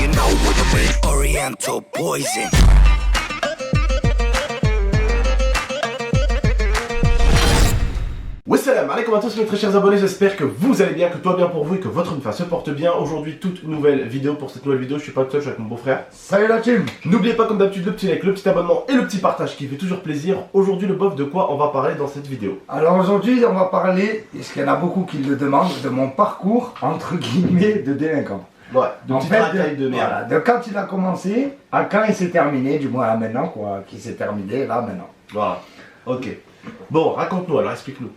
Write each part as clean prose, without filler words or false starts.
you know what I mean? Oriental poison. Wassalam alaikum à tous mes très chers abonnés, j'espère que vous allez bien, que tout va bien pour vous et que votre famille se porte bien. Aujourd'hui, toute nouvelle vidéo. Pour cette nouvelle vidéo, je suis pas tout seul, je suis avec mon beau-frère. Salut la team. N'oubliez pas comme d'habitude le petit like, le petit abonnement et le petit partage qui fait toujours plaisir. Aujourd'hui le bof, de quoi on va parler dans cette vidéo? Alors aujourd'hui on va parler, parce qu'il y en a beaucoup qui le demandent, de mon parcours entre guillemets de délinquant. Ouais, de En petite fait, racaille de merde. voilà, de quand il a commencé à quand il s'est terminé, du moins à maintenant quoi, qui s'est terminé là maintenant. Voilà, ok. Bon, raconte-nous alors, explique-nous.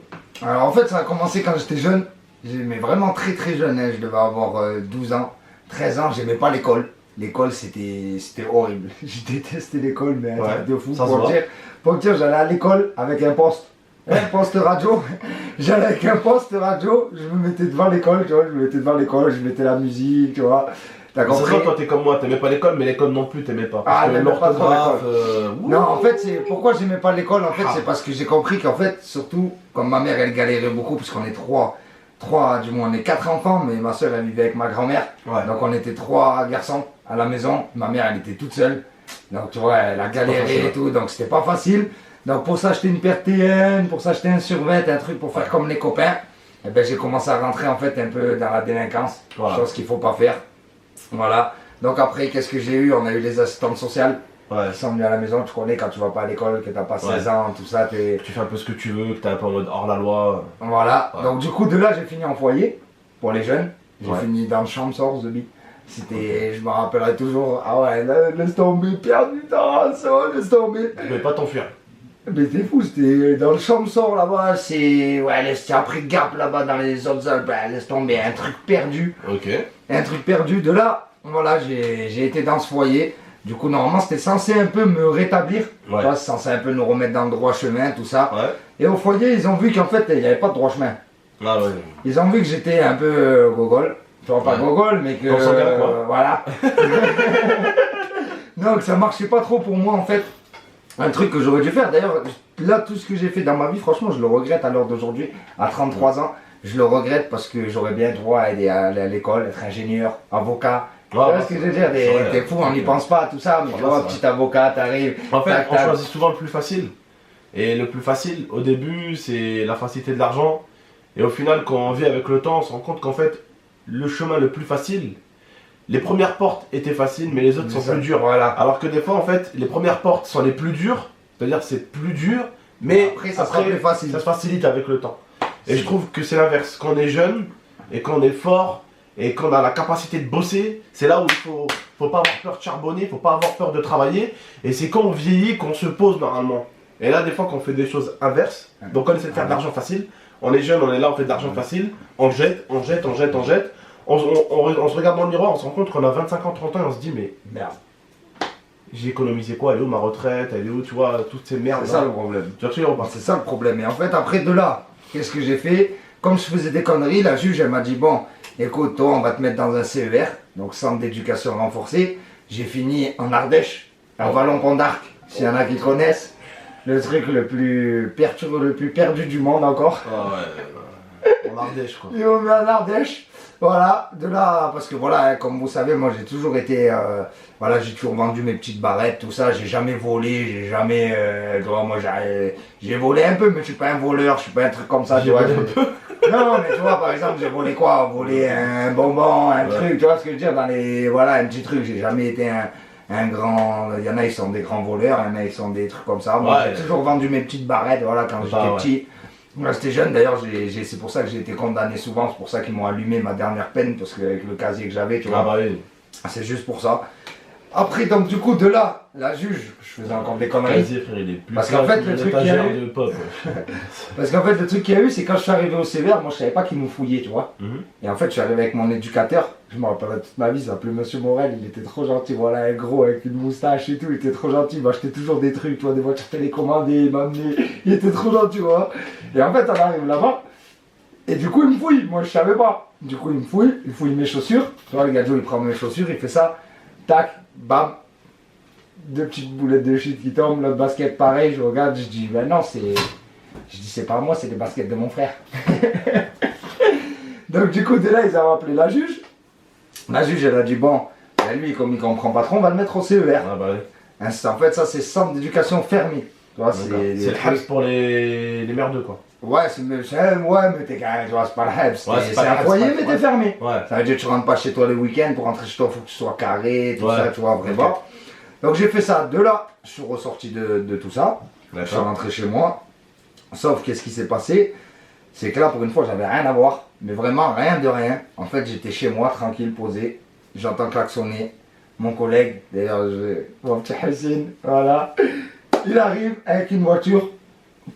Alors en fait ça a commencé quand j'étais jeune, mais vraiment très jeune, hein. Je devais avoir 12 ans, 13 ans, j'aimais pas l'école. L'école c'était horrible, je détestais l'école mais un truc de fou. Pour dire j'allais à l'école avec un poste radio, j'allais avec un poste radio, je me mettais devant l'école, tu vois, je mettais la musique, tu vois. T'as compris? Toi t'es comme moi, t'aimais pas l'école, mais l'école non plus t'aimais pas. Ah, j'aimais pas trop l'école. Non, en fait, pourquoi j'aimais pas l'école, en fait, c'est parce que j'ai compris qu'en fait, surtout, comme ma mère, elle galérait beaucoup, parce qu'on est du moins, on est 4 enfants, mais ma soeur, elle vivait avec ma grand-mère. Ouais. Donc, on était 3 garçons à la maison. Ma mère, elle était toute seule. Donc, tu vois, elle a galéré et tout, donc c'était pas facile. Donc, pour s'acheter une paire TN, pour s'acheter un survêt, un truc pour faire comme les copains, eh ben, j'ai commencé à rentrer, en fait, un peu dans la délinquance. Voilà. Chose qu'il faut pas faire. Voilà. Donc après, qu'est-ce que j'ai eu? On a eu les assistantes sociales qui sont venues à la maison. Tu connais quand tu vas pas à l'école, que t'as pas 16 ans, tout ça. Tu fais un peu ce que tu veux, que t'es un peu en mode hors la loi. Voilà. Ouais. Donc du coup, de là, j'ai fini en foyer pour les jeunes. J'ai fini dans le chambre source de vie. C'était, je me rappellerai toujours, ah ouais, laisse tomber, perdu dans ça, laisse tomber. Tu pouvais pas t'enfuir. Mais c'est fou, c'était dans le chambre sort là-bas, c'est après Gap là-bas dans les autres Alpes, laisse tomber, un truc perdu. Ok. Un truc perdu, de là, voilà, j'ai été dans ce foyer. Du coup, normalement, c'était censé un peu me rétablir. Ouais. C'est censé un peu nous remettre dans le droit chemin, tout ça. Ouais. Et au foyer, ils ont vu qu'en fait, il n'y avait pas de droit chemin. Ah ouais. Ils ont vu que j'étais un peu gogol. Tu vois, pas gogol, mais que. Voilà. Donc, ça marchait pas trop pour moi, en fait. Un truc que j'aurais dû faire. D'ailleurs, là, tout ce que j'ai fait dans ma vie, franchement, je le regrette à l'heure d'aujourd'hui, à 33 ans. Je le regrette parce que j'aurais bien droit à aller à l'école, être ingénieur, avocat. Tu vois ce que je veux dire? T'es fou, on n'y pense pas à tout ça, mais tu vois, petit avocat, t'arrives. En fait, on choisit souvent le plus facile. Et le plus facile, au début, c'est la facilité de l'argent. Et au final, quand on vit avec le temps, on se rend compte qu'en fait, le chemin le plus facile, les premières portes étaient faciles, mais les autres sont plus dures. Voilà. Alors que des fois, en fait, les premières portes sont les plus dures, c'est-à-dire c'est plus dur, mais après, ça se facilite avec le temps. Et je trouve que c'est l'inverse. Quand on est jeune, et quand on est fort, et qu'on a la capacité de bosser, c'est là où il faut pas avoir peur de charbonner, il faut pas avoir peur de travailler. Et c'est quand on vieillit qu'on se pose normalement. Et là, des fois, quand on fait des choses inverses, donc on essaie de faire de l'argent facile, on est jeune, on est là, on fait de l'argent facile, on jette. On se regarde dans le miroir, on se rend compte qu'on a 25 ans, 30 ans, et on se dit, mais merde. J'ai économisé quoi? Elle est où ma retraite? Elle est où, tu vois, toutes ces merdes. C'est ça le problème. Tu vois, c'est ça le problème. Et en fait, après de là, qu'est-ce que j'ai fait? Comme je faisais des conneries, la juge, elle m'a dit, bon, écoute, toi, on va te mettre dans un CER, donc centre d'éducation renforcée. J'ai fini en Ardèche, à Vallon-Pont d'Arc, s'il y en a qui connaissent. Le truc le plus perdu du monde encore. Ah ouais, en Ardèche, quoi. Ils m'ont mis en Ardèche. Voilà, de là, parce que voilà, comme vous savez, moi j'ai toujours été, voilà, j'ai toujours vendu mes petites barrettes, tout ça, j'ai jamais volé, j'ai jamais, tu vois, moi j'ai volé un peu, mais je suis pas un voleur, je suis pas un truc comme ça, tu vois. Non, mais tu vois, par exemple, j'ai volé quoi? Volé un bonbon, un truc, tu vois ce que je veux dire, dans les, voilà, un petit truc, j'ai jamais été un grand, il y en a ils sont des grands voleurs, il y en a ils sont des trucs comme ça, moi j'ai toujours vendu mes petites barrettes, voilà, quand j'étais petit. Moi j'étais jeune d'ailleurs, c'est pour ça que j'ai été condamné souvent, c'est pour ça qu'ils m'ont allumé ma dernière peine, parce qu'avec le casier que j'avais, tu vois, c'est juste pour ça. Après donc du coup de là, la juge, je faisais encore des conneries. Parce qu'en fait le truc qu'il y a eu, parce qu'en fait le truc qu'il y a eu, c'est quand je suis arrivé au sévère, moi je savais pas qu'ils nous fouillaient, tu vois. Et en fait je suis arrivé avec mon éducateur, je me rappellerai toute ma vie, il s'appelait Monsieur Morel, il était trop gentil, voilà, un gros avec une moustache et tout, il était trop gentil, il m'achetait toujours des trucs, tu vois, des voitures télécommandées, il m'amenait, il était trop gentil, tu vois. Et en fait on arrive là-bas, et du coup il me fouille, moi je savais pas. Du coup il fouille mes chaussures, tu vois, le gars il prend mes chaussures, il fait ça, tac, bam, 2 petites boulettes de shit qui tombent, le basket pareil, je regarde, je dis ben non, c'est pas moi, c'est les baskets de mon frère. Donc du coup de là ils ont appelé la juge. La juge elle a dit bon, Ben, lui, comme il comprend pas trop, on va le mettre au CER. Ah bah oui. Hein, en fait, ça, c'est centre d'éducation fermé. Tu vois, C'est le Habs pour les merdeux quoi. Ouais, mais t'es quand même, tu vois, c'est pas le Habs. Ouais, C'est un foyer, mais t'es fermé. Ouais. Ça veut dire que tu rentres pas chez toi les week-ends. Pour rentrer chez toi, il faut que tu sois carré, tout Ouais. ça, tu vois, vraiment. Ok. Donc j'ai fait ça. De là, je suis ressorti de tout ça. Je suis rentré chez moi. Sauf qu'est-ce qui s'est passé? C'est que là, pour une fois, j'avais rien à voir. Mais vraiment, rien de rien. En fait, j'étais chez moi, tranquille, posé. J'entends klaxonner. Mon collègue, d'ailleurs, mon petit Hassan, voilà. Il arrive avec une voiture.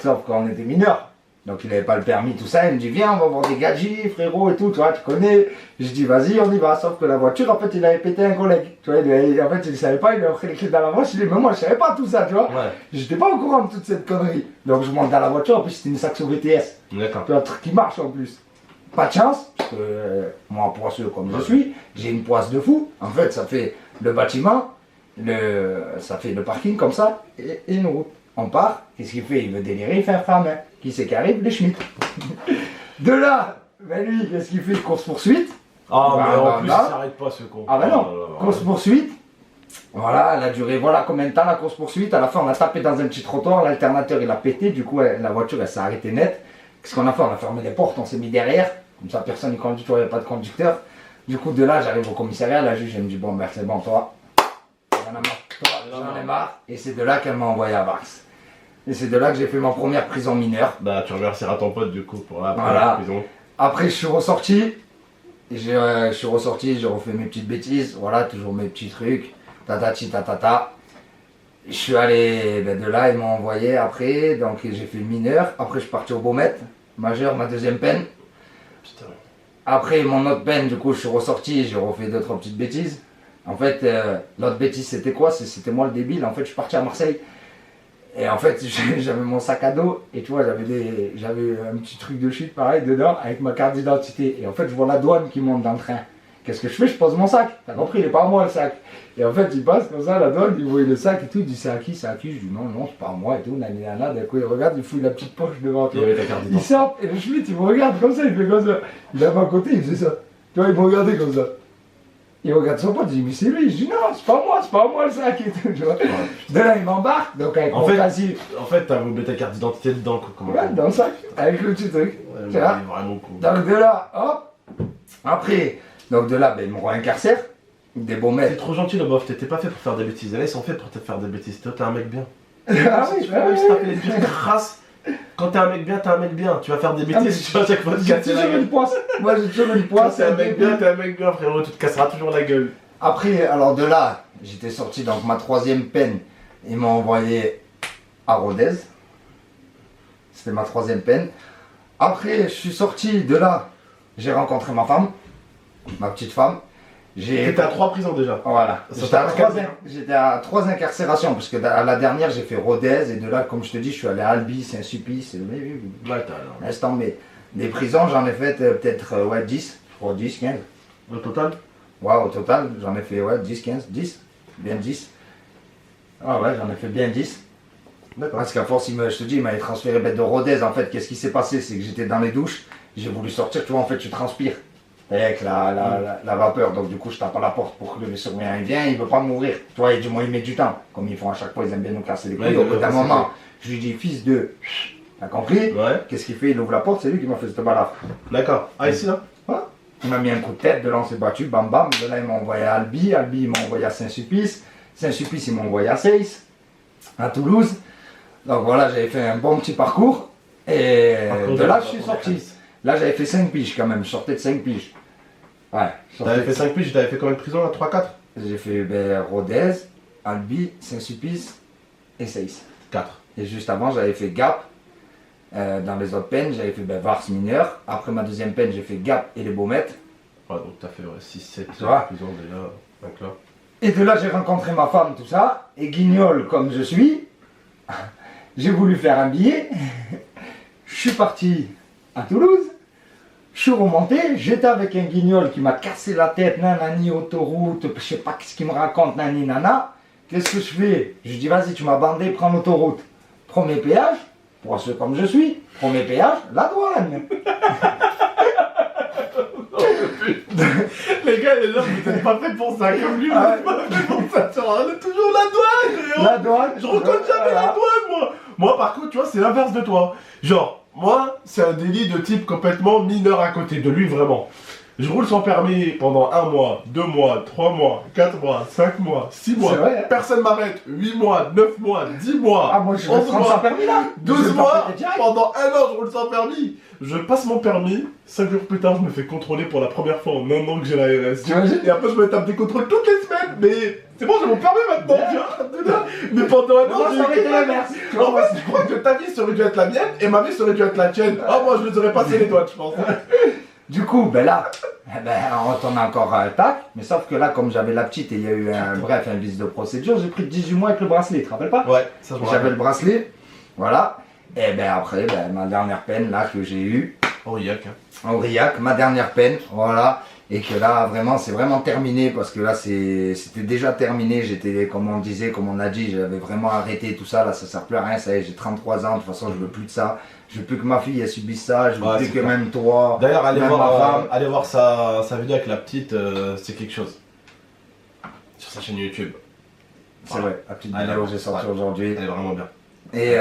Sauf qu'on était mineurs. Donc il n'avait pas le permis, tout ça. Il me dit, viens, on va voir des gadgets, frérot, et tout. Tu vois, tu connais. Je dis, vas-y, on y va. Sauf que la voiture, en fait, il avait pété un collègue. Tu vois, en fait, il ne savait pas. Il lui a pris les clés dans la voiture. Je dis, mais moi, je ne savais pas tout ça, tu vois. Ouais. J'étais pas au courant de toute cette connerie. Donc je monte dans la voiture. En plus, c'était une Saxo VTS. D'accord. Tu vois, un truc qui marche en plus. Pas de chance, parce que moi, poisseux comme je suis, j'ai une poisse de fou. En fait, ça fait le bâtiment, ça fait le parking comme ça, et une route. On part, qu'est-ce qu'il fait? Il veut délirer, il fait un frein à main. Qui c'est qui arrive? Les Schmitt. De là, ben lui, qu'est-ce qu'il fait? Course-poursuite. Ah, mais en plus, bah. il s'arrête pas ce con. Ah ben non, Oh là là. course-poursuite. Voilà, elle a duré, voilà combien de temps la course-poursuite. À la fin, on a tapé dans un petit trottoir, l'alternateur il a pété, du coup, la voiture elle s'est arrêtée net. Qu'est-ce qu'on a fait? On a fermé les portes, on s'est mis derrière. Comme ça, personne ne conduit, il n'y a pas de conducteur. Du coup, de là, j'arrive au commissariat, la juge, elle me dit, bon, ben c'est bon, toi, j'en ai marre. Et c'est de là qu'elle m'a envoyé à Vars. Et c'est de là que j'ai fait ma première prison mineure. Bah, tu remercieras ton pote du coup pour la Voilà. prison. Après, je suis ressorti. J'ai refait mes petites bêtises. Voilà, toujours mes petits trucs. Tatati tatata. Je suis allé de là, ils m'ont envoyé après. Donc, j'ai fait mineur. Après, je suis parti au Beaumet. Majeur, ma deuxième peine. Putain. Après, mon autre peine, du coup, je suis ressorti. J'ai refait 2-3 petites bêtises. En fait, l'autre bêtise, c'était quoi? C'était moi le débile. En fait, je suis parti à Marseille. Et en fait, j'avais mon sac à dos et tu vois, j'avais un petit truc de chute pareil dedans avec ma carte d'identité. Et en fait, je vois la douane qui monte dans le train. Qu'est-ce que je fais? Je pose mon sac. T'as compris, il est pas à moi le sac. Et en fait, il passe comme ça, la douane, il voit le sac et tout. Il dit, c'est à qui? C'est à qui? Je dis, non, non, c'est pas à moi et tout. Nanana. D'un coup, il regarde, il fouille la petite poche devant Il toi. y avait ta carte Il d'identité. sort et le Schmitt, il me regarde comme ça, il fait comme ça. Il est à ma côté, il faisait ça. Tu vois, il me regardait comme ça. Il regarde son pote, il dit, mais c'est lui. Je dis, non, c'est pas moi le sac et tout. Tu vois. De là, il m'embarque, donc avec En mon fait, casier. En fait, t'avais oublié ta carte d'identité dedans quoi. Comment Ouais, dans le sac, avec le petit truc. Ouais, Tu vois. mais vraiment cool. Donc de là, hop. Après, donc de là, ben, ils me réincarcèrent. Des bons T'es maîtres. trop gentil le bof, t'étais pas fait pour faire des bêtises. Et là, ils sont faits pour te faire des bêtises. Toi, t'es un mec bien. Ah Si oui, tu veux même se taper les pires crasses, quand t'es un mec bien, t'es un mec bien. Tu vas faire des Ah, mais bêtises, tu vas à chaque fois te j'ai casser la toujours gueule. une poisse. Moi, j'ai toujours une Quand poisse. t'es un mec bien, t'es un mec bien, frérot. Tu te casseras toujours la gueule. Après, alors de là, j'étais sorti, donc ma troisième peine, ils m'ont envoyé à Rodez. C'était ma troisième peine. Après, je suis sorti de là, j'ai rencontré ma femme, ma petite femme. T'étais à 3 prisons déjà. Voilà, Ça j'étais à, t'a j'étais à 3 incarcérations, parce que à la dernière, j'ai fait Rodez, et de là, comme je te dis, je suis allé à Albi, Saint-Sulpice, Ouais, t'as. l'instant, mais des prisons, j'en ai fait peut-être ouais, 10, je crois 10, 15. Au total. Ouais, au total, j'en ai fait ouais, 10, 15, 10, bien 10. Ah ouais, j'en ai fait bien 10. D'accord. Parce qu'à force, je te dis, il m'avait transféré bête de Rodez. En fait, qu'est-ce qui s'est passé? C'est que j'étais dans les douches, j'ai voulu sortir, tu vois, en fait, je transpire. Avec la vapeur, donc du coup, je tape à la porte pour que le surveillant il vient, il veut pas mourir. Tu vois, et du moins, il met du temps. Comme ils font à chaque fois, ils aiment bien nous casser les couilles. Ouais, Au bout d'un c'est moment, je lui dis, fils de. T'as compris? Ouais. Qu'est-ce qu'il fait? Il ouvre la porte, c'est lui qui m'a fait cette balafre. D'accord. Ah, ici là. Voilà. Il m'a mis un coup de tête, de là on s'est battu, bam bam. De là, il m'a envoyé à Albi, Albi, il m'a envoyé à Saint-Sulpice. Saint-Sulpice, il m'a envoyé à Seyss, à Toulouse. Donc voilà, j'avais fait un bon petit parcours. Et Parcours de là, je suis parcours sorti. de Là, j'avais fait 5 piges quand même, je sortais de 5 piges. Ouais, je sortais T'avais de- fait 5 piges, t'avais fait combien de prisons là? 3-4? J'ai fait Rodez, Albi, Saint-Sulpice et Seyss. 4. Et juste avant, j'avais fait Gap. Dans les autres peines, j'avais fait Vars mineur. Après ma deuxième peine, j'ai fait Gap et les Baumettes. Ouais, donc t'as fait 6-7 Tu vois. prisons déjà. Donc là. Et de là, j'ai rencontré ma femme, tout ça. Et guignol comme je suis, j'ai voulu faire un billet. Je suis parti à Toulouse. Je suis remonté. J'étais avec un guignol qui m'a cassé la tête. Nanani, autoroute. Je sais pas ce qu'il me raconte, nani, nana. Qu'est-ce que je fais? Je dis, vas-y, tu m'as bandé, prends l'autoroute. Premier péage, pour ceux comme je suis. Premier péage, la douane. Les gars, les gens, vous êtes pas fait pour ça, comme lui, vous Ah êtes pas fait pour ça. On a toujours la douane, La douane. Je reconnais jamais Voilà. la douane, moi. Moi, par contre, tu vois, c'est l'inverse de toi. Genre, moi, c'est un délit de type complètement mineur à côté de lui, vraiment. Je roule sans permis pendant 1 mois, 2 mois, 3 mois, 4 mois, 5 mois, 6 mois. C'est vrai. Personne m'arrête. 8 mois, 9 mois, 10 mois. Ah, moi je vais 11 prendre sans mois, permis là. 12 mois. Direct. Pendant 1 an, je roule sans permis. Je passe mon permis. 5 jours plus tard, je me fais contrôler pour la première fois en 1 an que j'ai la RS. T'imagines? Et après, je me tape des contrôles toutes les semaines. Mais c'est bon, j'ai mon permis maintenant. Tu vois. Mais pendant 1 an, Moi, ça aurait été l'inverse. Tu vois, En fait, je crois que ta vie, ça aurait dû être la mienne et ma vie, ça aurait dû être la tienne. Ah, moi, je les aurais passé les doigts, je pense. Du coup, ben là, on retourne encore à tac, mais sauf que là, comme j'avais la petite et il y a eu un vice de procédure, j'ai pris 18 mois avec le bracelet, tu te rappelles pas? Ouais, ça je me J'avais rappelle. le bracelet, voilà. Et ben après, ma dernière peine là que j'ai eue, Oh, yak. Hein. Aurillac, ma dernière peine, voilà. Et que là, vraiment, c'est vraiment terminé parce que là, c'était déjà terminé. J'étais, comme on disait, comme on a dit, j'avais vraiment arrêté tout ça. Là, ça sert plus à rien. Ça y est, j'ai 33 ans. De toute façon, je veux plus de ça. Je veux plus que ma fille elle subisse ça. Je veux Ouais, plus c'est que clair. même toi. D'ailleurs, même ma femme. allez voir sa vidéo avec la petite, c'est quelque chose. Sur sa chaîne YouTube. C'est vrai, la petite Allez, vidéo que j'ai sortie ouais. aujourd'hui. Elle est vraiment bien. Et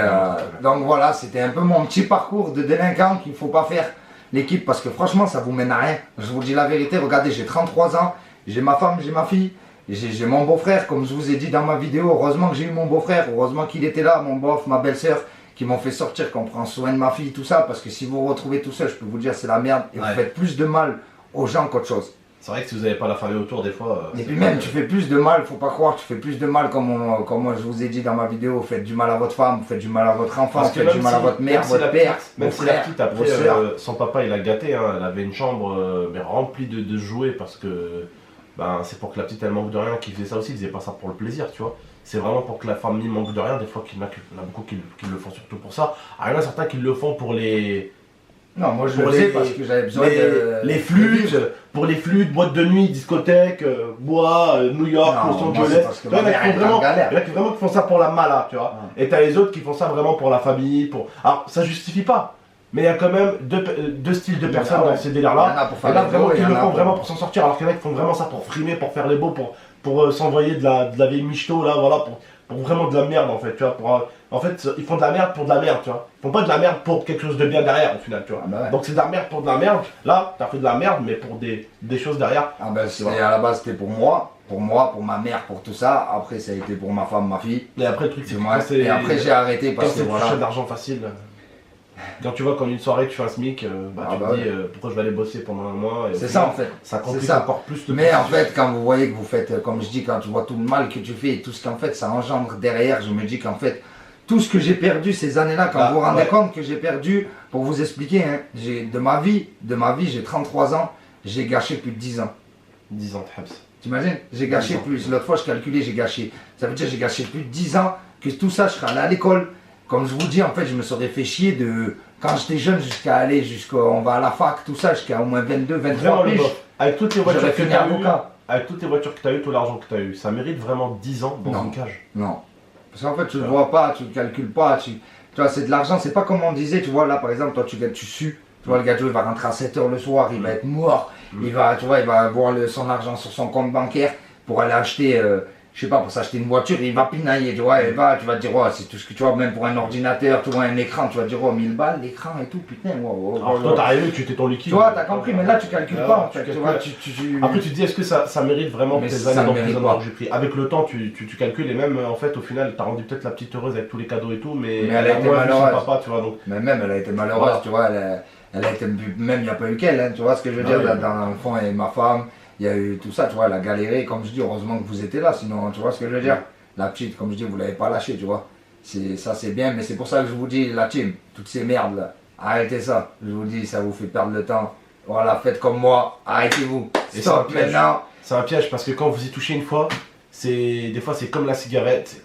donc voilà, c'était un peu mon petit parcours de délinquant qu'il ne faut pas faire l'équipe parce que franchement ça vous mène à rien. Je vous dis la vérité, regardez, j'ai 33 ans, j'ai ma femme, j'ai ma fille, j'ai mon beau-frère, comme je vous ai dit dans ma vidéo, heureusement que j'ai eu mon beau-frère, heureusement qu'il était là, mon beau, ma belle-sœur, qui m'ont fait sortir, qu'on prend soin de ma fille, tout ça, parce que si vous vous retrouvez tout seul, je peux vous dire c'est la merde et Ouais. vous faites plus de mal aux gens qu'autre chose. C'est vrai que si vous n'avez pas la famille autour, des fois. Et c'est puis pas- même, tu fais plus de mal, faut pas croire, tu fais plus de mal comme moi je vous ai dit dans ma vidéo, vous faites du mal à votre femme, vous faites du mal à votre enfant, Parce vous que faites même du mal à si- votre mère, même si votre la père, petite- Même vos si la frères, petite, après, vos sœurs. son papa, il a gâté. Hein. Elle avait une chambre mais remplie de jouets parce que ben, c'est pour que la petite, elle manque de rien. Qui faisait ça aussi, il faisait pas ça pour le plaisir, tu vois. C'est vraiment pour que la famille manque de rien. Des fois, il y en a beaucoup qui le font surtout pour ça. Ah, il y en a certains qui le font pour les. Non, moi je Pour le sais les- parce que j'avais besoin de. les flûtes, pour les flûtes, boîtes de nuit, discothèques, bois, New York, Non, Los moi, Angeles. c'est parce que Tu vois, ma il y en a mère, qui font elle est en vraiment- galère. il y en a qui vraiment qui font ça pour la mala, tu vois. Et t'as les autres qui font ça vraiment pour la famille, pour. Alors, ça justifie pas. Mais il y a quand même deux styles de personnes Ah ouais. dans ces Il y délires-là. en a pour Il y en faire a les vraiment beaux, qui il y en le a font pour- vraiment pour s'en sortir, alors qu'il y en a qui font vraiment ça pour frimer, pour faire les beaux, pour s'envoyer de la vieille michto, là, voilà, pour vraiment de la merde en fait, tu vois. En fait, ils font de la merde pour de la merde, tu vois. Ils font pas de la merde pour quelque chose de bien derrière, au final, tu vois. Ah bah ouais. Donc c'est de la merde pour de la merde. Là, t'as fait de la merde, mais pour des choses derrière. Ah ben c'était à la base c'était pour moi, pour ma mère, pour tout ça. Après ça a été pour ma femme, ma fille. Et après, le truc, c'est que Moi, quand c'est. et après j'ai arrêté Quand parce que c'est pour chercher de voilà. l'argent facile. Quand tu vois qu'en une soirée tu fais un SMIC, bah, Ah tu bah te dis ouais. pourquoi je vais aller bosser pendant 1 mois. Et au C'est final, ça en fait. Ça complique C'est ça. encore plus le Mais en processus. fait, quand vous voyez que vous faites, comme je dis, quand tu vois tout le mal que tu fais et tout ce qu'en fait ça engendre derrière, je me dis qu'en fait, tout ce que j'ai perdu ces années-là, quand Ah, vous vous rendez ouais. compte que j'ai perdu, pour vous expliquer, hein, de ma vie, j'ai 33 ans, j'ai gâché plus de 10 ans. 10 ans de habs. T'imagines? J'ai gâché 10 ans. plus. L'autre fois, je calculais, j'ai gâché. Ça veut dire j'ai gâché plus de 10 ans, que tout ça, je serais allé à l'école. Comme je vous dis, en fait, je me serais fait chier de quand j'étais jeune on va à la fac, tout ça, jusqu'à au moins 22, 23 Vraiment le piges. bof. Avec toutes les voitures J'aurais que fini tu as avocat. avec toutes les voitures que tu as eues, tout l'argent que tu as eu, ça mérite vraiment 10 ans dans Non. une cage. Non. Parce qu'en fait, tu ne le vois pas, tu ne le calcules pas. Tu vois, c'est de l'argent, c'est pas comme on disait, tu vois, là par exemple, toi tu sues. Tu vois, le gars, il va rentrer à 7h le soir, il va être mort. Il va, tu vois, il va avoir son argent sur son compte bancaire pour aller acheter, je sais pas, pour s'acheter une voiture, il va pinailler, tu vois, tu vas te dire, oh, c'est tout ce que tu vois, même pour un ordinateur, tu vois, un écran, tu vas te dire, oh, 1000 balles, l'écran et tout, putain, wow, Alors toi, t'es arrivé, tu étais ton liquide. Tu vois, t'as compris, mais là, tu calcules Ah, pas, en tu fait, tu calcules. vois, Après, tu te dis, est-ce que ça mérite vraiment Mais tes ça années le mérite d'emprisonnement pas. que j'ai pris? Avec le temps, tu calcules, et même, en fait, au final, t'as rendu peut-être la petite heureuse avec tous les cadeaux et tout, mais Mais elle a été moins vu son malheureuse. papa, tu vois, donc. Mais même, elle a été malheureuse, Voilà. tu vois, elle a été, même il n'y a pas eu qu'elle, hein, tu vois ce que je veux Ah dire, oui. là, dans le fond, et ma femme, il y a eu tout ça, tu vois, elle a galéré, comme je dis, heureusement que vous étiez là, sinon, tu vois ce que je veux dire, la petite, comme je dis, vous l'avez pas lâchée, tu vois, ça c'est bien, mais c'est pour ça que je vous dis, la team, toutes ces merdes là, arrêtez ça, je vous dis, ça vous fait perdre le temps, voilà, faites comme moi, arrêtez-vous, Et stop c'est un piège. maintenant, C'est un piège parce que quand vous y touchez une fois, des fois c'est comme la cigarette,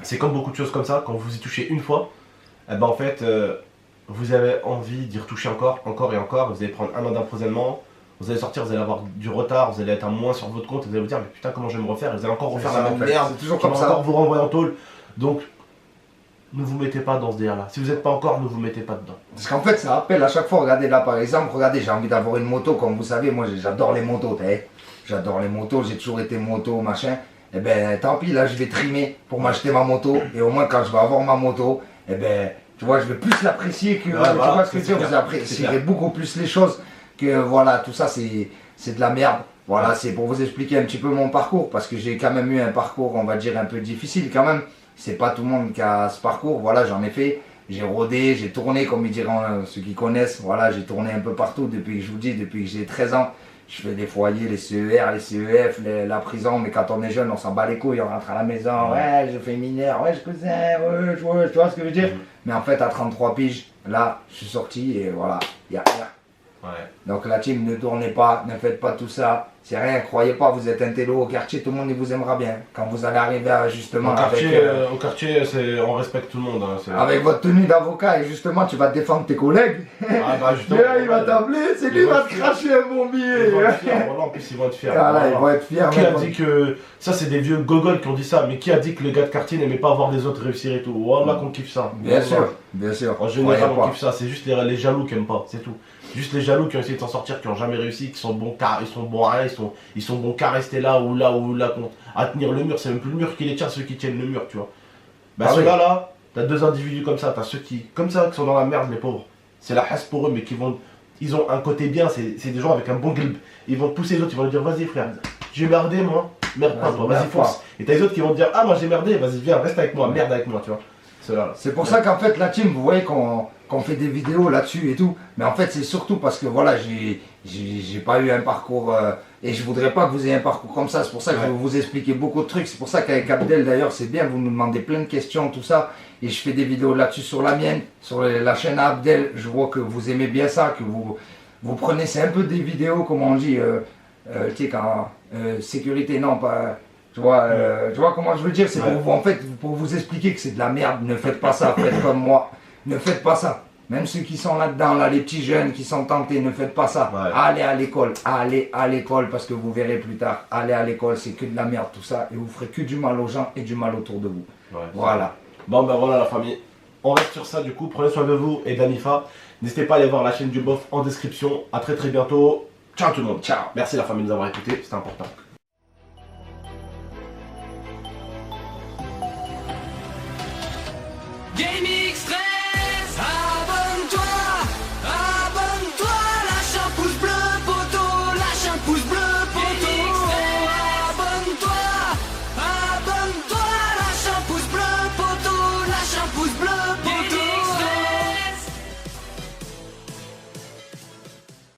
c'est comme beaucoup de choses comme ça. Quand vous y touchez une fois, eh ben en fait vous avez envie d'y retoucher encore et encore. Vous allez prendre 1 an d'emprisonnement, vous allez sortir, vous allez avoir du retard, vous allez être un moins sur votre compte, vous allez vous dire mais putain comment je vais me refaire, et vous allez encore refaire C'est la ça, même en fait. merde, C'est toujours qui comme va ça. encore vous renvoyer en tôle. Donc ne vous mettez pas dans ce délire-là. Si vous n'êtes pas encore, ne vous mettez pas dedans. Parce qu'en fait, ça rappelle à chaque fois, regardez là par exemple, regardez, j'ai envie d'avoir une moto, comme vous savez, moi j'adore les motos, j'adore les motos, j'ai toujours été moto, machin. Et ben tant pis, là je vais trimer pour m'acheter ma moto, et au moins quand je vais avoir ma moto, et ben tu vois, je vais plus l'apprécier que, tu vois ce que je veux dire, vous apprécierez beaucoup plus les choses que voilà, tout ça c'est de la merde. Voilà, c'est pour vous expliquer un petit peu mon parcours, parce que j'ai quand même eu un parcours, on va dire, un peu difficile quand même. C'est pas tout le monde qui a ce parcours, voilà, j'en ai fait. J'ai rodé, j'ai tourné, comme ils diront ceux qui connaissent. Voilà, j'ai tourné un peu partout depuis que je vous dis, depuis que j'ai 13 ans. Je fais des foyers, les CER, les CEF, la prison, mais quand on est jeune, on s'en bat les couilles, on rentre à la maison, ouais, je fais mineur, ouais, je cousin, ouais, tu vois ce que je veux dire. Mais en fait, à 33 piges, là, je suis sorti et voilà, il y a rien. Ouais. Donc la team, ne tournez pas, ne faites pas tout ça, c'est rien, croyez pas, vous êtes un télo au quartier, tout le monde il vous aimera bien. Quand vous allez arriver à justement Au quartier, on respecte tout le monde. Hein, avec votre tenue d'avocat et justement tu vas défendre tes collègues. Ah bah justement. Là, il va t'appeler, c'est lui qui va te cracher un bon billet. Ils vont être fiers, voilà, en plus ils vont être fiers. Voilà, ils vont être fiers. Qui a dit que. Ça, c'est des vieux gogoles qui ont dit ça, mais qui a dit que les gars de quartier n'aimaient pas voir les autres réussir et tout. Voilà qu'on kiffe ça. Bien sûr, bien sûr. En général, on kiffe ça, c'est juste les jaloux qui aiment pas, c'est tout. Juste les jaloux qui ont essayé de s'en sortir, qui n'ont jamais réussi, qui sont bons ils sont bons à rien, ils sont bons qu'à rester là ou là à tenir le mur. C'est même plus le mur qui les tient, ceux qui tiennent le mur, tu vois. Bah ceux-là, là, t'as deux individus comme ça, t'as ceux qui, comme ça, qui sont dans la merde, les pauvres. C'est la hasse pour eux, mais ils ont un côté bien, c'est des gens avec un bon grip. Ils vont te pousser les autres, ils vont leur dire, vas-y frère, j'ai merdé moi, merde pas toi, vas-y fonce. Et t'as les autres qui vont te dire, ah moi j'ai merdé, vas-y viens, reste avec moi, merde avec moi, tu vois. C'est pour ça qu'en fait la team, vous voyez qu'on fait des vidéos là-dessus et tout, mais en fait c'est surtout parce que voilà, j'ai pas eu un parcours et je voudrais pas que vous ayez un parcours comme ça, c'est pour ça que je vais vous expliquer beaucoup de trucs, c'est pour ça qu'avec Abdel d'ailleurs c'est bien, vous nous demandez plein de questions, tout ça, et je fais des vidéos là-dessus sur la mienne, sur la chaîne à Abdel, je vois que vous aimez bien ça, que vous prenez, c'est un peu des vidéos, comme on dit, tu sais quand, sécurité, non pas... tu vois comment je veux dire, c'est pour vous, en fait, pour vous expliquer que c'est de la merde, ne faites pas ça, faites comme moi, ne faites pas ça. Même ceux qui sont là-dedans, là, les petits jeunes qui sont tentés, ne faites pas ça. Ouais. Allez à l'école, parce que vous verrez plus tard, allez à l'école, c'est que de la merde tout ça, et vous ferez que du mal aux gens et du mal autour de vous. Ouais, voilà. Bon ben voilà la famille, on reste sur ça du coup, prenez soin de vous et d'Anifa. N'hésitez pas à aller voir la chaîne du bof en description, à très bientôt. Ciao tout le monde. Ciao. Merci la famille de nous avoir écoutés, c'était important.